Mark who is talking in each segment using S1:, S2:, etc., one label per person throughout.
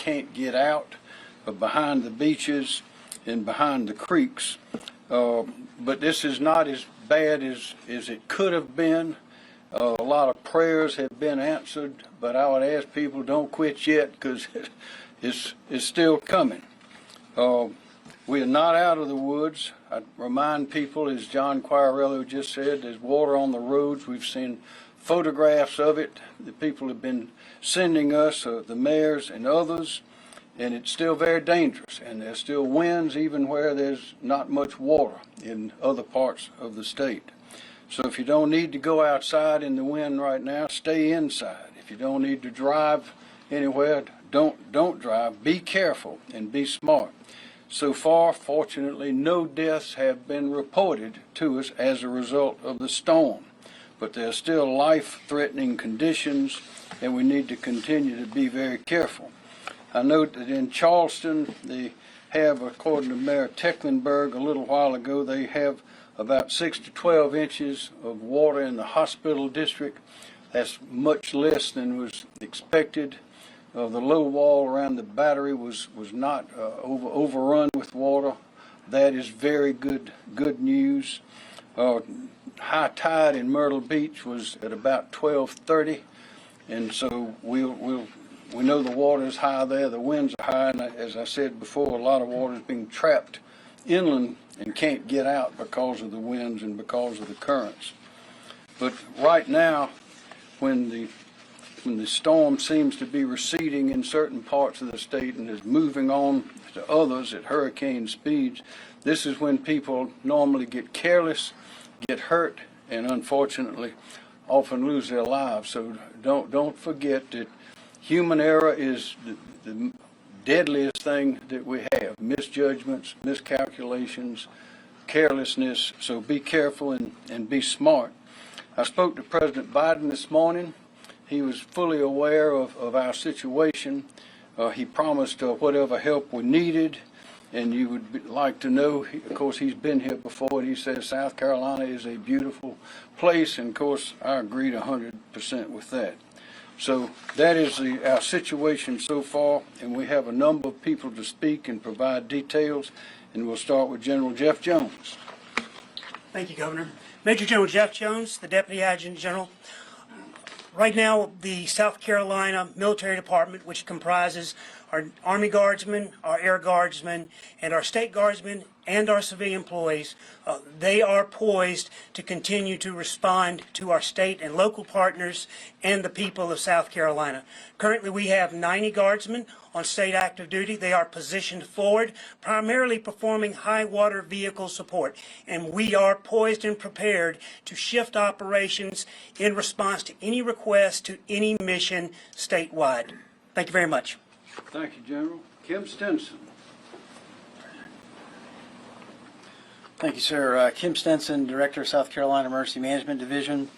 S1: can't get out behind the beaches and behind the creeks. But this is not as bad as it could have been. A lot of prayers have been answered, but I would ask people, don't quit yet, because it's still coming. We are not out of the woods. I remind people, as John Quirello just said, there's water on the roads. We've seen photographs of it. The people have been sending us, the mayors and others, and it's still very dangerous. And there's still winds even where there's not much water in other parts of the state. So if you don't need to go outside in the wind right now, stay inside. If you don't need to drive anywhere, don't drive. Be careful and be smart. So far, fortunately, no deaths have been reported to us as a result of the storm. But there are still life-threatening conditions, and we need to continue to be very careful. I note that in Charleston, they have, according to Mayor Tecklenburg a little while ago, they have about 6 to 12 inches of water in the hospital district. That's much less than was expected. The low wall around the battery was not overrun with water. That is very good news. High tide in Myrtle Beach was at about 12:30, and so we know the water is high there. The winds are high, and as I said before, a lot of water is being trapped inland and can't get out because of the winds and because of the currents. But right now, when the storm seems to be receding in certain parts of the state and is moving on to others at hurricane speeds, this is when people normally get careless, get hurt, and unfortunately often lose their lives. So don't forget that human error is the deadliest thing that we have. Misjudgments, miscalculations, carelessness. So be careful and be smart. I spoke to President Biden this morning. He was fully aware of our situation. He promised whatever help we needed, and you would like to know, of course, he's been here before, and he says South Carolina is a beautiful place, and of course, I agreed 100% with that. So that is our situation so far, and we have a number of people to speak and provide details, and we'll start with General Jeff Jones.
S2: Thank you, Governor. Major General Jeff Jones, the Deputy Adjutant General. Right now, the South Carolina Military Department, which comprises our Army Guardsmen, our Air Guardsmen, and our State Guardsmen, and our civilian employees, they are poised to continue to respond to our state and local partners and the people of South Carolina. Currently, we have 90 Guardsmen on state active duty. They are positioned forward, primarily performing high water vehicle support, and we are poised and prepared to shift operations in response to any request to any mission statewide. Thank you very much.
S1: Thank you, General. Kim Stinson.
S3: Thank you, sir. Kim Stenson, Director of South Carolina Emergency Management Division.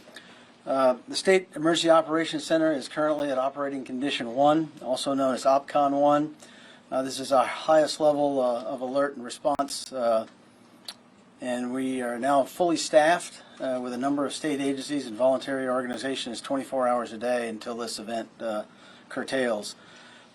S3: The State Emergency Operations Center is currently at Operating Condition 1, also known as OPCON 1. This is our highest level of alert and response, and we are now fully staffed with a number of state agencies and voluntary organizations 24 hours a day until this event curtails.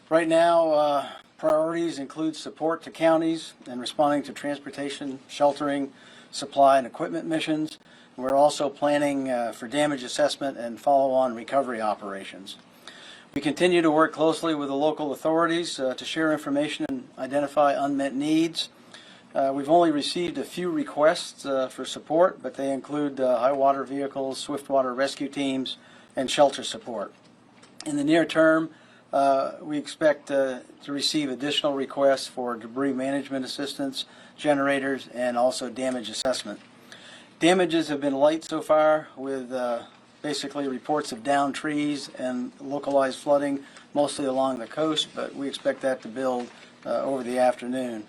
S3: Right now, priorities include support to counties and responding to transportation, sheltering, supply, and equipment missions. We're also planning for damage assessment and follow-on recovery operations. We continue to work closely with the local authorities to share information and identify unmet needs. We've only received a few requests for support, but they include high water vehicles, swift water rescue teams, and shelter support. In the near term, we expect to receive additional requests for debris management assistance, generators, and also damage assessment. Damages have been light so far, with basically reports of downed trees and localized flooding, mostly along the coast, but we expect that to build over the afternoon.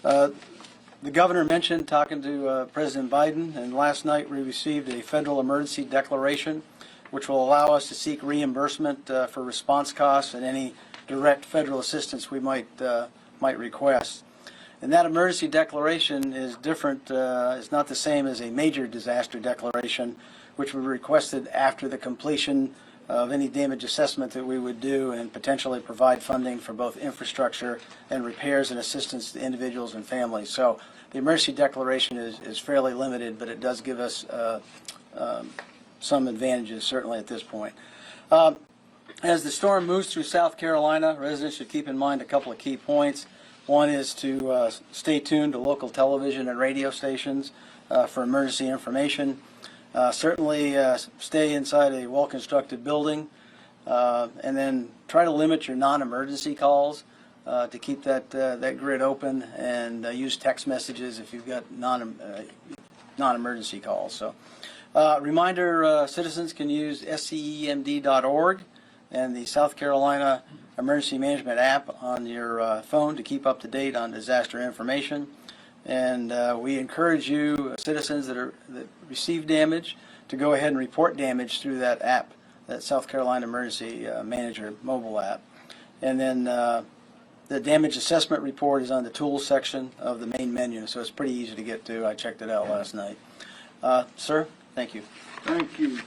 S3: The governor mentioned talking to President Biden, and last night we received a federal emergency declaration which will allow us to seek reimbursement for response costs and any direct federal assistance we might request. And that emergency declaration is different, it's not the same as a major disaster declaration, which we requested after the completion of any damage assessment that we would do and potentially provide funding for both infrastructure and repairs and assistance to individuals and families. So the emergency declaration is fairly limited, but it does give us some advantages, certainly at this point. As the storm moves through South Carolina, residents should keep in mind a couple of key points. One is to stay tuned to local television and radio stations for emergency information. Certainly stay inside a well-constructed building, and then try to limit your non-emergency calls to keep that grid open, and use text messages if you've got non-emergency calls. So, reminder: citizens can use scemd.org and the South Carolina Emergency Management app on your phone to keep up to date on disaster information. And we encourage you, citizens that receive damage, to go ahead and report damage through that app, that South Carolina Emergency Manager mobile app. And then the damage assessment report is on the tools section of the main menu, so it's pretty easy to get to. I checked it out last night. Sir, thank you.
S1: Thank you,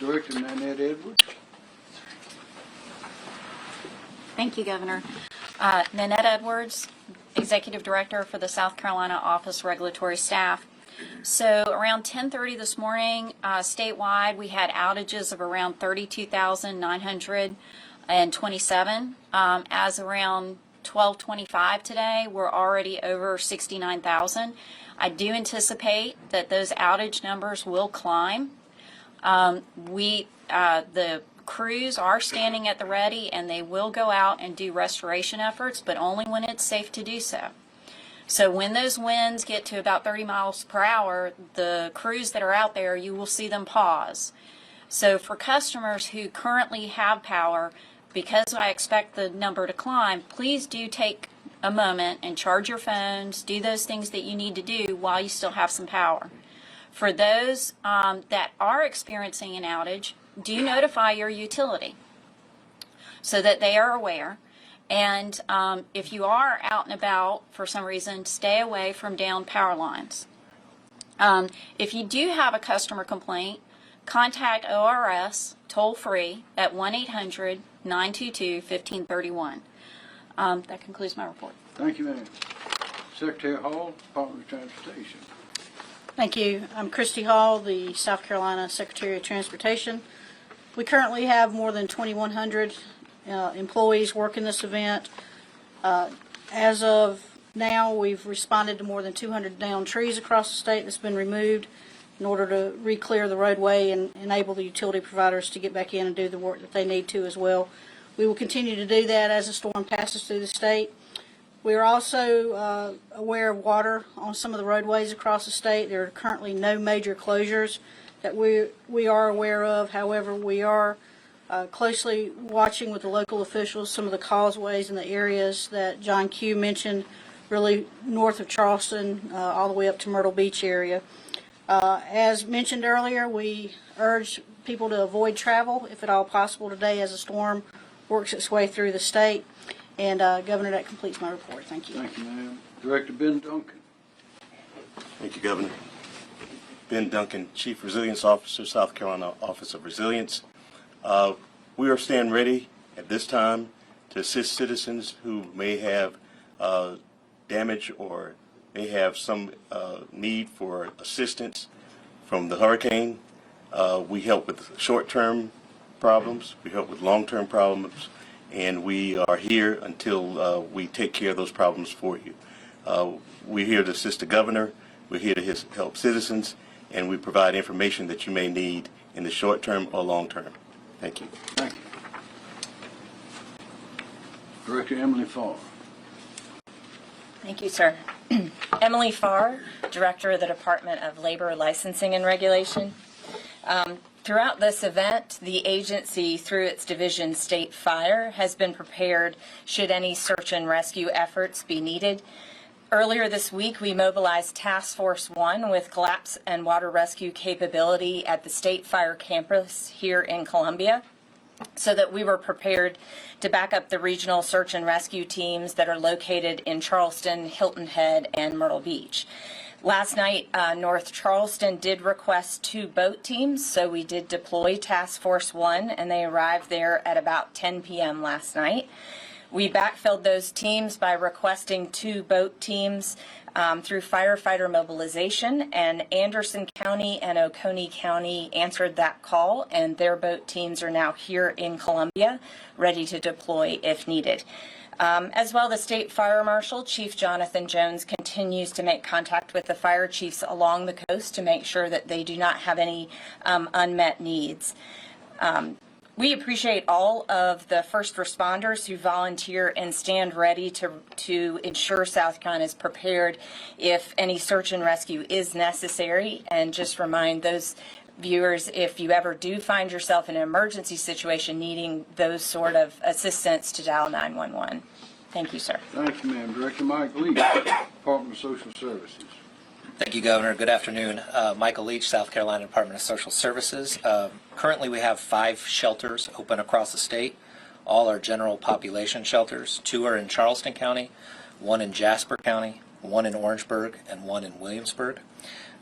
S1: Director Nanette Edwards.
S4: Thank you, Governor. Nanette Edwards, Executive Director for the South Carolina Office of Regulatory Staff. So around 10:30 this morning, statewide, we had outages of around 32,927. As around 12:25 today, we're already over 69,000. I do anticipate that those outage numbers will climb. The crews are standing at the ready, and they will go out and do restoration efforts, but only when it's safe to do so. So when those winds get to about 30 miles per hour, the crews that are out there, you will see them pause. So for customers who currently have power, because I expect the number to climb, please do take a moment and charge your phones, do those things that you need to do while you still have some power. For those that are experiencing an outage, do notify your utility so that they are aware. And if you are out and about for some reason, stay away from downed power lines. If you do have a customer complaint, contact ORS toll-free at 1-800-922-1531. That concludes my report.
S1: Thank you, ma'am. Secretary Hall, Department of Transportation.
S5: Thank you. I'm Christy Hall, the South Carolina Secretary of Transportation. We currently have more than 2,100 employees working this event. As of now, we've responded to more than 200 downed trees across the state that's been removed in order to re-clear the roadway and enable the utility providers to get back in and do the work that they need to as well. We will continue to do that as the storm passes through the state. We are also aware of water on some of the roadways across the state. There are currently no major closures that we are aware of. However, we are closely watching with the local officials some of the causeways in the areas that John Q mentioned, really north of Charleston, all the way up to Myrtle Beach area. As mentioned earlier, we urge people to avoid travel, if at all possible, today as the storm works its way through the state. And Governor, that completes my report. Thank you.
S1: Thank you, ma'am. Director Ben Duncan.
S6: Thank you, Governor. Ben Duncan, Chief Resilience Officer, South Carolina Office of Resilience. We are staying ready at this time to assist citizens who may have damage or may have some need for assistance from the hurricane. We help with short-term problems, we help with long-term problems, and we are here until we take care of those problems for you. We're here to assist the governor, we're here to help citizens, and we provide information that you may need in the short term or long term. Thank you.
S1: Thank you. Director Emily Farr.
S7: Thank you, sir. Emily Farr, Director of the Department of Labor Licensing and Regulation. Throughout this event, the agency, through its division State Fire, has been prepared should any search and rescue efforts be needed. Earlier this week, we mobilized Task Force 1 with collapse and water rescue capability at the State Fire campus here in Columbia, so that we were prepared to back up the regional search and rescue teams that are located in Charleston, Hilton Head, and Myrtle Beach. Last night, North Charleston did request 2 boat teams, so we did deploy Task Force 1, and they arrived there at about 10 p.m. last night. We backfilled those teams by requesting 2 boat teams through firefighter mobilization, and Anderson County and Oconee County answered that call, and their boat teams are now here in Columbia, ready to deploy if needed. As well, the State Fire Marshal, Chief Jonathan Jones, continues to make contact with the fire chiefs along the coast to make sure that they do not have any unmet needs. We appreciate all of the first responders who volunteer and stand ready to ensure South Carolina is prepared if any search and rescue is necessary. And just remind those viewers, if you ever do find yourself in an emergency situation needing those sort of assistance, to dial 911. Thank you, sir.
S1: Thank you, ma'am. Director Mike Leach, Department of Social Services.
S8: Thank you, Governor. Good afternoon. Michael Leach, South Carolina Department of Social Services. Currently, we have 5 shelters open across the state. All are general population shelters. 2 are in Charleston County, 1 in Jasper County, 1 in Orangeburg, and 1 in Williamsburg.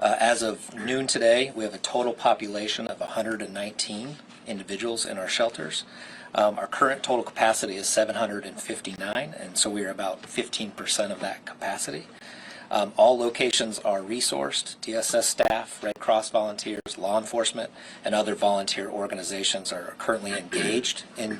S8: As of noon today, we have a total population of 119 individuals in our shelters. Our current total capacity is 759, and so we are about 15% of that capacity. All locations are resourced. DSS staff, Red Cross volunteers, law enforcement, and other volunteer organizations are currently engaged in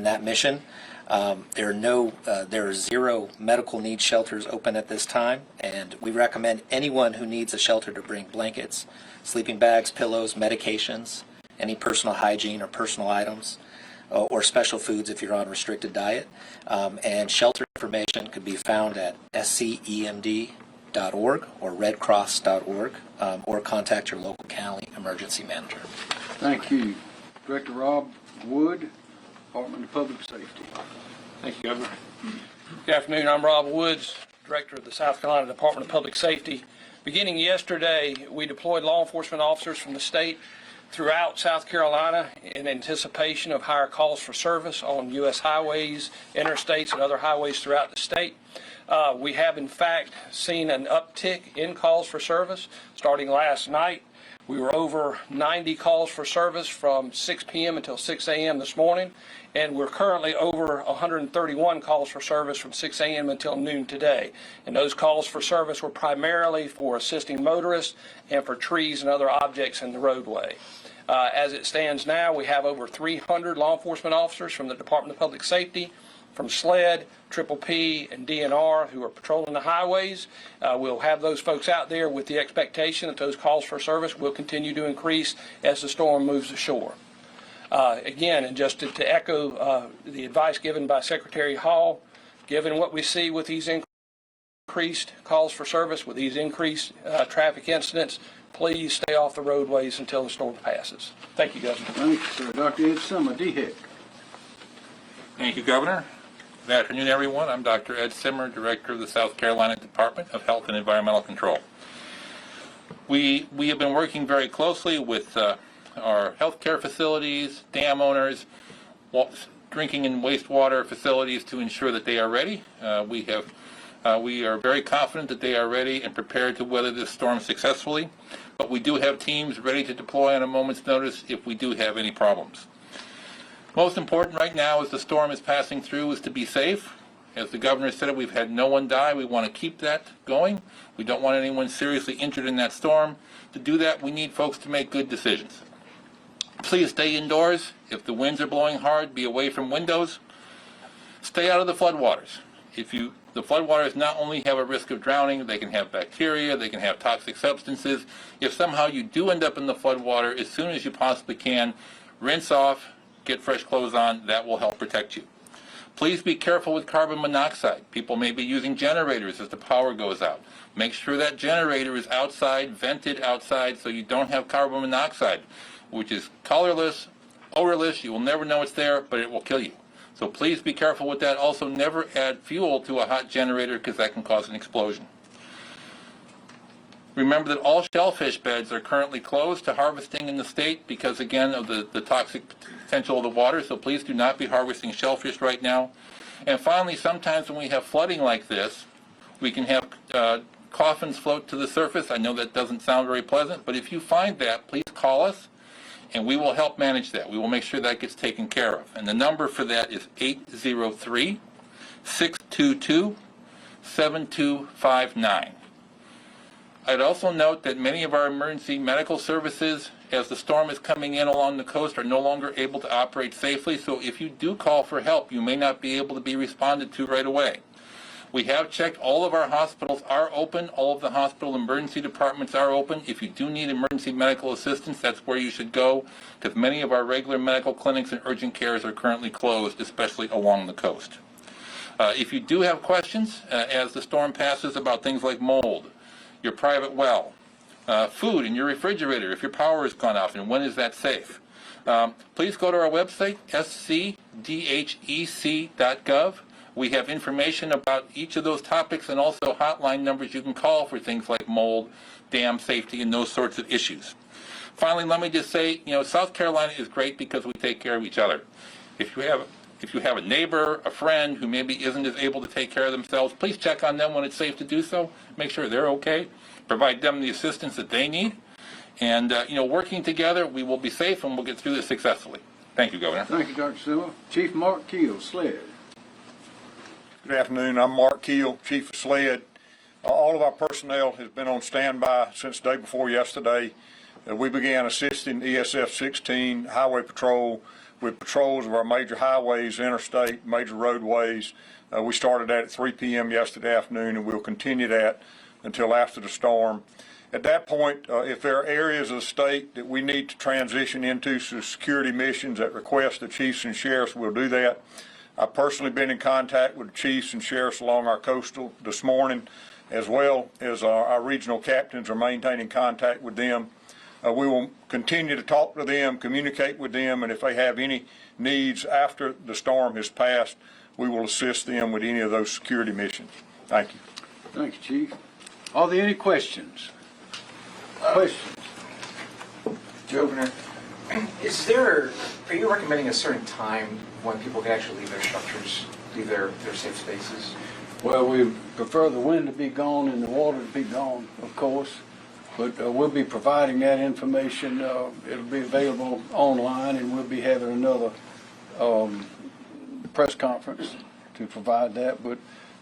S8: that mission. There are 0 medical needs shelters open at this time, and we recommend anyone who needs a shelter to bring blankets, sleeping bags, pillows, medications, any personal hygiene or personal items, or special foods if you're on restricted diet. And shelter information could be found at scemd.org or redcross.org, or contact your local county emergency manager.
S1: Thank you. Director Rob Wood, Department of Public Safety.
S9: Thank you, Governor. Good afternoon. I'm Rob Woods, Director of the South Carolina Department of Public Safety. Beginning yesterday, we deployed law enforcement officers from the state throughout South Carolina in anticipation of higher calls for service on U.S. highways, interstates, and other highways throughout the state. We have, in fact, seen an uptick in calls for service starting last night. We were over 90 calls for service from 6 p.m. until 6 a.m. this morning, and we're currently over 131 calls for service from 6 a.m. until noon today. And those calls for service were primarily for assisting motorists and for trees and other objects in the roadway. As it stands now, we have over 300 law enforcement officers from the Department of Public Safety, from SLED, Triple P, and DNR who are patrolling the highways. We'll have those folks out there with the expectation that those calls for service will continue to increase as the storm moves ashore. Again, and just to echo the advice given by Secretary Hall, given what we see with these increased calls for service, with these increased traffic incidents, please stay off the roadways until the storm passes. Thank you, Governor.
S1: Thank you, sir. Dr. Ed Summer, DHEC.
S10: Thank you, Governor. Good afternoon, everyone. I'm Dr. Ed Simmer, Director of the South Carolina Department of Health and Environmental Control. We have been working very closely with our healthcare facilities, dam owners, drinking and wastewater facilities to ensure that they are ready. We are very confident that they are ready and prepared to weather this storm successfully, but we do have teams ready to deploy on a moment's notice if we do have any problems. Most important right now as the storm is passing through is to be safe. As the governor said, we've had no one die. We want to keep that going. We don't want anyone seriously injured in that storm. To do that, we need folks to make good decisions. Please stay indoors. If the winds are blowing hard, be away from windows. Stay out of the floodwaters. The floodwaters not only have a risk of drowning, they can have bacteria, they can have toxic substances. If somehow you do end up in the floodwater, as soon as you possibly can, rinse off, get fresh clothes on. That will help protect you. Please be careful with carbon monoxide. People may be using generators as the power goes out. Make sure that generator is outside, vented outside, so you don't have carbon monoxide, which is colorless, odorless. You will never know it's there, but it will kill you. So please be careful with that. Also, never add fuel to a hot generator because that can cause an explosion. Remember that all shellfish beds are currently closed to harvesting in the state because, again, of the toxic potential of the water, so please do not be harvesting shellfish right now. And finally, sometimes when we have flooding like this, we can have coffins float to the surface. I know that doesn't sound very pleasant, but if you find that, please call us, and we will help manage that. We will make sure that gets taken care of. And the number for that is 803-622-7259. I'd also note that many of our emergency medical services, as the storm is coming in along the coast, are no longer able to operate safely. So if you do call for help, you may not be able to be responded to right away. We have checked. All of our hospitals are open. All of the hospital emergency departments are open. If you do need emergency medical assistance, that's where you should go, because many of our regular medical clinics and urgent cares are currently closed, especially along the coast. If you do have questions as the storm passes about things like mold, your private well, food in your refrigerator if your power has gone off, and when is that safe? Please go to our website, scdhec.gov. We have information about each of those topics and also hotline numbers you can call for things like mold, dam safety, and those sorts of issues. Finally, let me just say, South Carolina is great because we take care of each other. If you have a neighbor, a friend who maybe isn't as able to take care of themselves, please check on them when it's safe to do so. Make sure they're okay. Provide them the assistance that they need. And, working together, we will be safe and we'll get through this successfully. Thank you, Governor.
S1: Thank you, Dr. Sewell. Chief Mark Keel, SLED.
S11: Good afternoon. I'm Mark Keel, Chief of SLED. All of our personnel has been on standby since the day before yesterday. We began assisting ESF 16 Highway Patrol with patrols of our major highways, interstate, major roadways. We started that at 3 p.m. yesterday afternoon, and we'll continue that until after the storm. At that point, if there are areas of the state that we need to transition into security missions at request of chiefs and sheriffs, we'll do that. I've personally been in contact with the chiefs and sheriffs along our coastal this morning, as well as our regional captains are maintaining contact with them. We will continue to talk to them, communicate with them, and if they have any needs after the storm has passed, we will assist them with any of those security missions. Thank you.
S1: Thank you, Chief. Are there any questions? Questions?
S12: Governor, are you recommending a certain time when people can actually leave their structures, leave their safe spaces?
S1: Well, we prefer the wind to be gone and the water to be gone, of course. But we'll be providing that information. It'll be available online, and we'll be having another press conference to provide that. But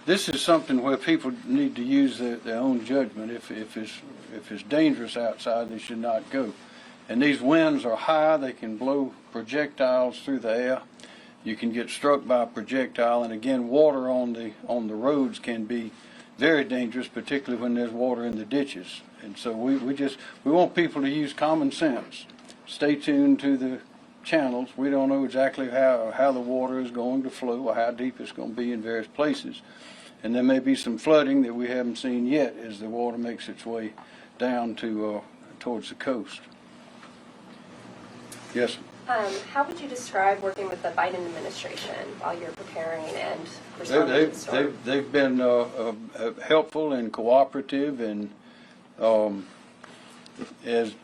S1: this is something where people need to use their own judgment. If it's dangerous outside, they should not go. And these winds are high. They can blow projectiles through the air. You can get struck by a projectile, and again, water on the roads can be very dangerous, particularly when there's water in the ditches. And so we want people to use common sense. Stay tuned to the channels. We don't know exactly how the water is going to flow or how deep it's going to be in various places. And there may be some flooding that we haven't seen yet as the water makes its way down to towards the coast. Yes.
S13: How would you describe working with the Biden administration while you're preparing and responding to the storm?
S1: They've been helpful and cooperative, and as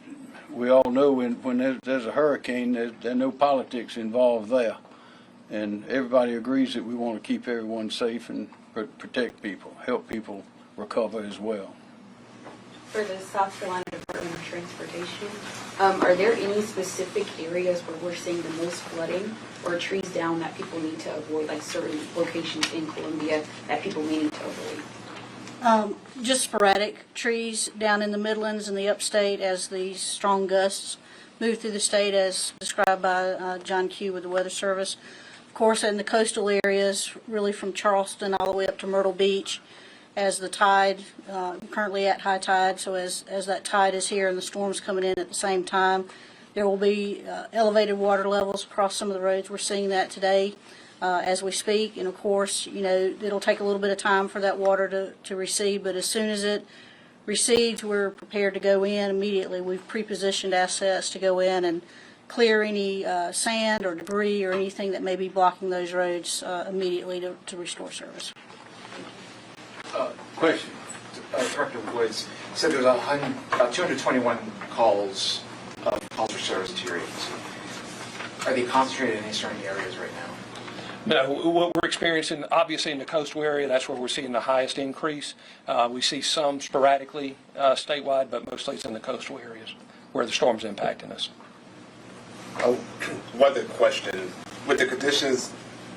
S1: we all know, when there's a hurricane, there's no politics involved there. And everybody agrees that we want to keep everyone safe and protect people, help people recover as well.
S14: For the South Carolina Department of Transportation, are there any specific areas where we're seeing the most flooding or trees down that people need to avoid, like certain locations in Columbia that people may need to avoid?
S5: Just sporadic trees down in the Midlands and the upstate as the strong gusts move through the state, as described by John Q. with the Weather Service. Of course, in the coastal areas, really from Charleston all the way up to Myrtle Beach, as the tide, currently at high tide, so as that tide is here and the storm's coming in at the same time, there will be elevated water levels across some of the roads. We're seeing that today as we speak, and of course, it'll take a little bit of time for that water to recede, but as soon as it recedes, we're prepared to go in immediately. We've pre-positioned assets to go in and clear any sand or debris or anything that may be blocking those roads immediately to restore service.
S1: Question.
S12: Director Woods said there was about 221 calls for service to your agency. Are they concentrated in any certain areas right
S9: No, what we're experiencing, obviously in the coastal area, that's where we're seeing the highest increase. We see some sporadically statewide, but mostly it's in the coastal areas where the storm's impacting us.
S15: One other question. With the conditions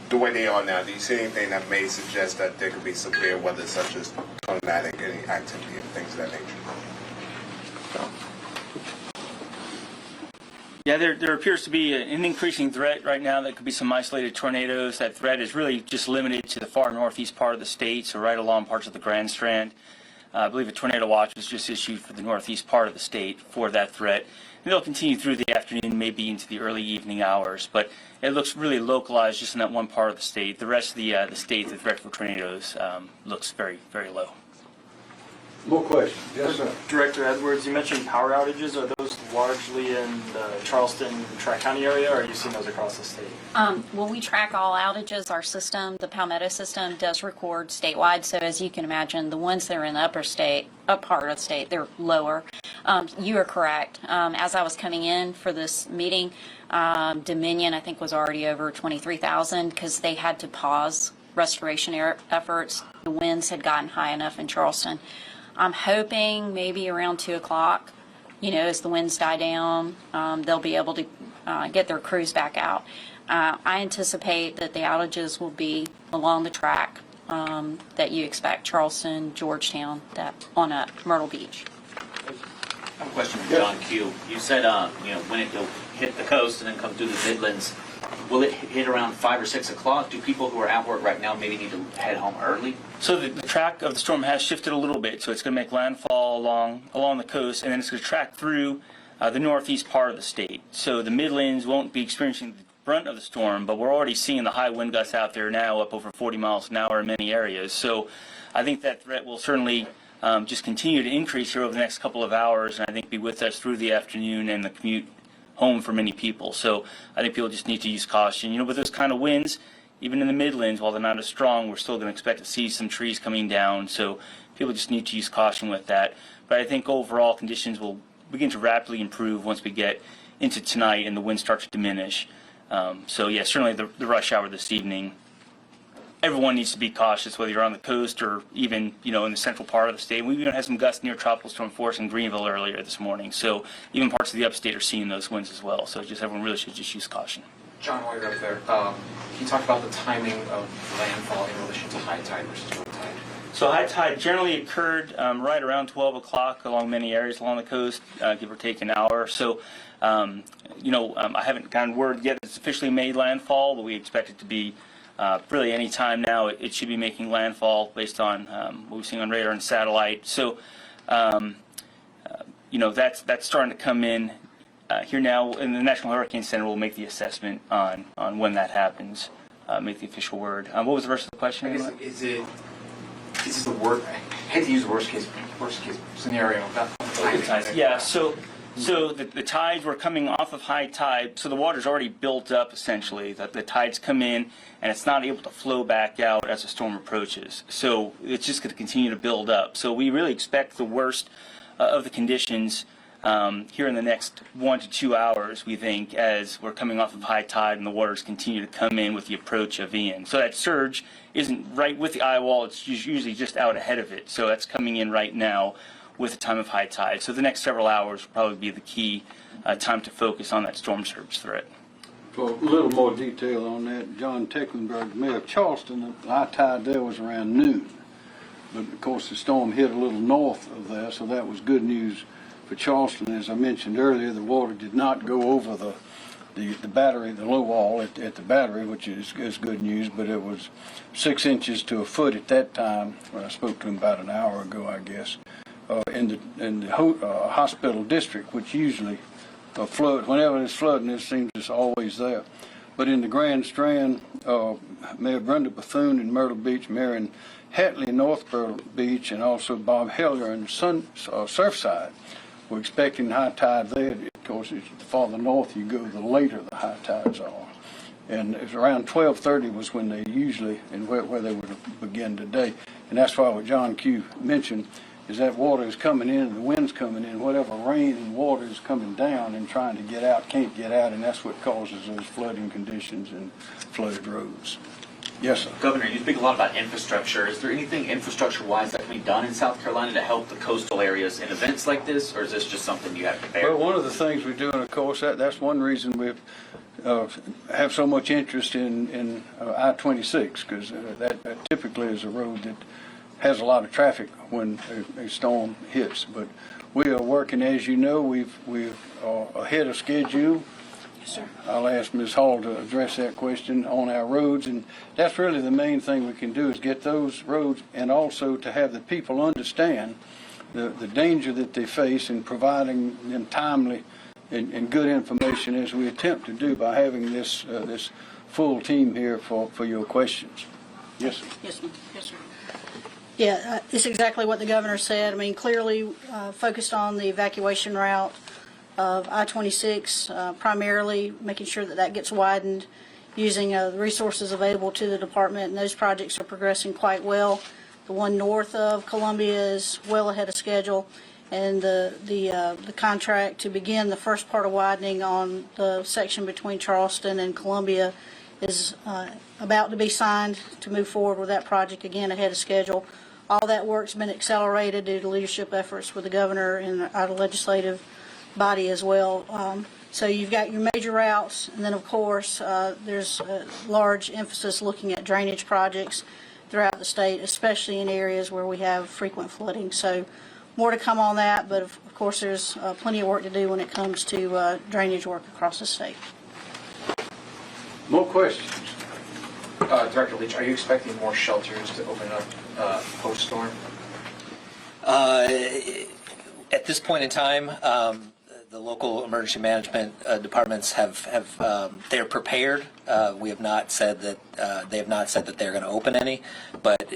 S15: the way they are now, do you see anything that may suggest that there could be severe weather such as tornadic, any activity and things of that nature?
S16: Yeah, there appears to be an increasing threat right now. That could be some isolated tornadoes. That threat is really just limited to the far northeast part of the state, so right along parts of the Grand Strand. I believe a tornado watch was just issued for the northeast part of the state for that threat. And they'll continue through the afternoon, maybe into the early evening hours, but it looks really localized just in that one part of the state. The rest of the state, the threat for tornadoes looks very, very low.
S1: More questions? Yes, sir.
S17: Director Edwards, you mentioned power outages. Are those largely in the Charleston, Tri-County area, or are you seeing those across the state?
S4: Well, we track all outages. Our system, the Palmetto system, does record statewide. So as you can imagine, the ones that are in the up part of the state, they're lower. You are correct. As I was coming in for this meeting, Dominion, I think, was already over 23,000 because they had to pause restoration efforts. The winds had gotten high enough in Charleston. I'm hoping maybe around 2 o'clock, as the winds die down, they'll be able to get their crews back out. I anticipate that the outages will be along the track that you expect, Charleston, Georgetown, that on up, Myrtle Beach.
S18: I have a question from John Q. You said, when it will hit the coast and then come through the Midlands, will it hit around 5 or 6 o'clock? Do people who are at work right now maybe need to head home early?
S16: So the track of the storm has shifted a little bit, so it's going to make landfall along the coast, and then it's going to track through the northeast part of the state. So the Midlands won't be experiencing the brunt of the storm, but we're already seeing the high wind gusts out there now, up over 40 miles an hour in many areas. So I think that threat will certainly just continue to increase here over the next couple of hours, and I think be with us through the afternoon and the commute home for many people. So I think people just need to use caution. With those kind of winds, even in the Midlands, while they're not as strong, we're still going to expect to see some trees coming down. So people just need to use caution with that. But I think overall conditions will begin to rapidly improve once we get into tonight and the wind starts to diminish. So yeah, certainly the rush hour this evening, everyone needs to be cautious, whether you're on the coast or even, in the central part of the state. We even had some gusts near tropical storm force in Greenville earlier this morning. So even parts of the upstate are seeing those winds as well. So just everyone really should just use caution.
S12: John, while you're up there, can you talk about the timing of landfall in relation to high tide versus low tide?
S16: So high tide generally occurred right around 12 o'clock along many areas along the coast, give or take an hour. So, I haven't gotten word yet it's officially made landfall, but we expect it to be really any time now. It should be making landfall based on what we're seeing on radar and satellite. So, that's starting to come in here now, and the National Hurricane Center will make the assessment on when that happens, make the official word. What was the rest of the question?
S12: I guess, is this the worst? I hate to use the worst case scenario.
S16: Yeah. So the tides were coming off of high tide, so the water's already built up essentially. That the tides come in and it's not able to flow back out as the storm approaches. So it's just going to continue to build up. So we really expect the worst of the conditions here in the next 1 to 2 hours, we think, as we're coming off of high tide and the waters continue to come in with the approach of Ian. So that surge isn't right with the eye wall, it's usually just out ahead of it. So that's coming in right now with the time of high tide. So the next several hours will probably be the key time to focus on that storm surge threat.
S1: For a little more detail on that, John Tecklenburg, Mayor of Charleston, the high tide there was around noon. But of course the storm hit a little north of there, so that was good news for Charleston. As I mentioned earlier, the water did not go over the battery, the low wall at the battery, which is good news, but it was 6 inches to a foot at that time, when I spoke to him about an hour ago, I guess, in the hospital district, which usually flood. Whenever it's flooding, it seems it's always there. But in the Grand Strand, Mayor Brenda Bethune in Myrtle Beach, Marion Hatley in North Myrtle Beach, and also Bob Heller in Surfside, we're expecting high tide there. Of course, the farther north you go, the later the high tides are. And it's around 12:30 was when they usually, and where they would begin today. And that's why what John Q mentioned, is that water is coming in and the wind's coming in, whatever rain and water is coming down and trying to get out, can't get out, and that's what causes those flooding conditions and flooded roads. Yes, sir.
S18: Governor, you speak a lot about infrastructure. Is there anything infrastructure-wise that can be done in South Carolina to help the coastal areas in events like this, or is this just something you have to bear?
S1: Well, one of the things we do, and of course, that's one reason we have so much interest in I-26, because that typically is a road that has a lot of traffic when a storm hits. But we are working, as you know, we're ahead of schedule.
S5: Yes, sir.
S1: I'll ask Ms. Hall to address that question on our roads, and that's really the main thing we can do is get those roads, and also to have the people understand the danger that they face in providing them timely and good information, as we attempt to do by having this full team here for your questions. Yes, sir.
S5: Yes, ma'am. Yes, sir. Yeah, it's exactly what the governor said. I mean, clearly focused on the evacuation route of I-26, primarily making sure that gets widened using the resources available to the department, and those projects are progressing quite well. The one north of Columbia is well ahead of schedule, and the contract to begin the first part of widening on the section between Charleston and Columbia is about to be signed to move forward with that project, again ahead of schedule. All that work's been accelerated due to leadership efforts with the governor and our legislative body as well. So you've got your major routes, and then of course there's a large emphasis looking at drainage projects throughout the state, especially in areas where we have frequent flooding. So more to come on that, but of course there's plenty of work to do when it comes to drainage work across the state.
S1: More questions?
S12: Director Leach, are you expecting more shelters to open up post-storm?
S8: At this point in time, the local emergency management departments they're prepared. We have not said that they have not said that they're going to open any, but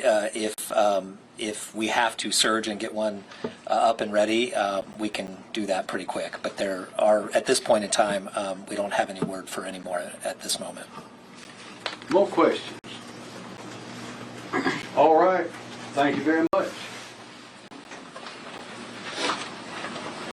S8: if we have to surge and get one up and ready, we can do that pretty quick. But there are, at this point in time, we don't have any word for any more at this moment.
S1: More questions? All right. Thank you very much.